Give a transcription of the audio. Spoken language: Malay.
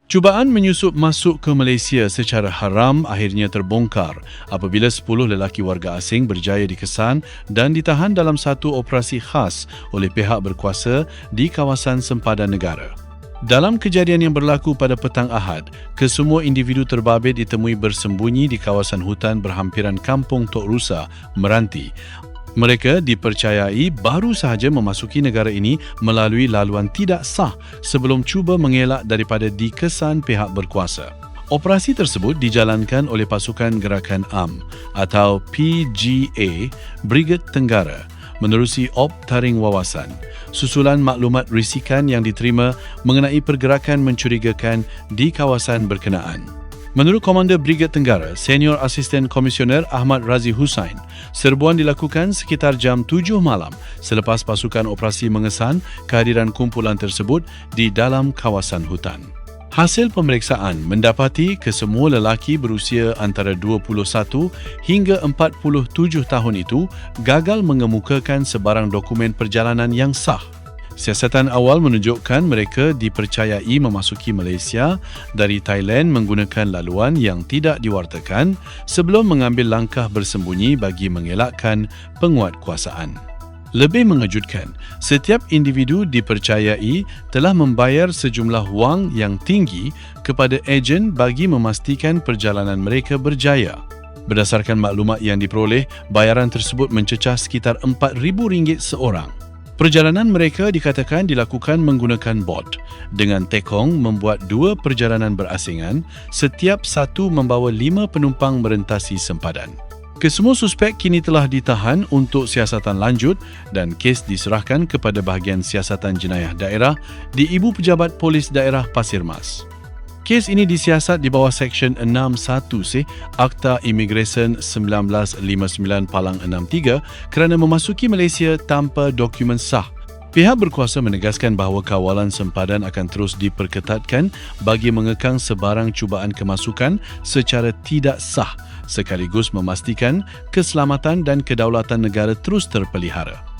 Cubaan menyusup masuk ke Malaysia secara haram akhirnya terbongkar apabila 10 lelaki warga asing berjaya dikesan dan ditahan dalam satu operasi khas oleh pihak berkuasa di kawasan sempadan negara. Dalam kejadian yang berlaku pada petang Ahad, kesemua individu terbabit ditemui bersembunyi di kawasan hutan berhampiran kampung Tok Rusa, Meranti. Mereka dipercayai baru sahaja memasuki negara ini melalui laluan tidak sah sebelum cuba mengelak daripada dikesan pihak berkuasa. Operasi tersebut dijalankan oleh Pasukan Gerakan Am atau PGA Brigade Tenggara menerusi Op Taring Wawasan. Susulan maklumat risikan yang diterima mengenai pergerakan mencurigakan di kawasan berkenaan. Menurut Komander Brigade Tenggara, Senior Asisten Komisioner Ahmad Razi Hussain, serbuan dilakukan sekitar jam 7 malam selepas pasukan operasi mengesan kehadiran kumpulan tersebut di dalam kawasan hutan. Hasil pemeriksaan mendapati kesemua lelaki berusia antara 21 hingga 47 tahun itu gagal mengemukakan sebarang dokumen perjalanan yang sah. Siasatan awal menunjukkan mereka dipercayai memasuki Malaysia dari Thailand menggunakan laluan yang tidak diwartakan sebelum mengambil langkah bersembunyi bagi mengelakkan penguatkuasaan. Lebih mengejutkan, setiap individu dipercayai telah membayar sejumlah wang yang tinggi kepada ejen bagi memastikan perjalanan mereka berjaya. Berdasarkan maklumat yang diperoleh, bayaran tersebut mencecah sekitar RM4,000 seorang. Perjalanan mereka dikatakan dilakukan menggunakan bot dengan tekong membuat 2 perjalanan berasingan, setiap satu membawa 5 penumpang merentasi sempadan. Kesemua suspek kini telah ditahan untuk siasatan lanjut dan kes diserahkan kepada bahagian siasatan jenayah daerah di Ibu Pejabat Polis Daerah Pasir Mas. Kes ini disiasat di bawah Seksyen 61C Akta Imigresen 1959 Palang 63 kerana memasuki Malaysia tanpa dokumen sah. Pihak berkuasa menegaskan bahawa kawalan sempadan akan terus diperketatkan bagi mengekang sebarang cubaan kemasukan secara tidak sah sekaligus memastikan keselamatan dan kedaulatan negara terus terpelihara.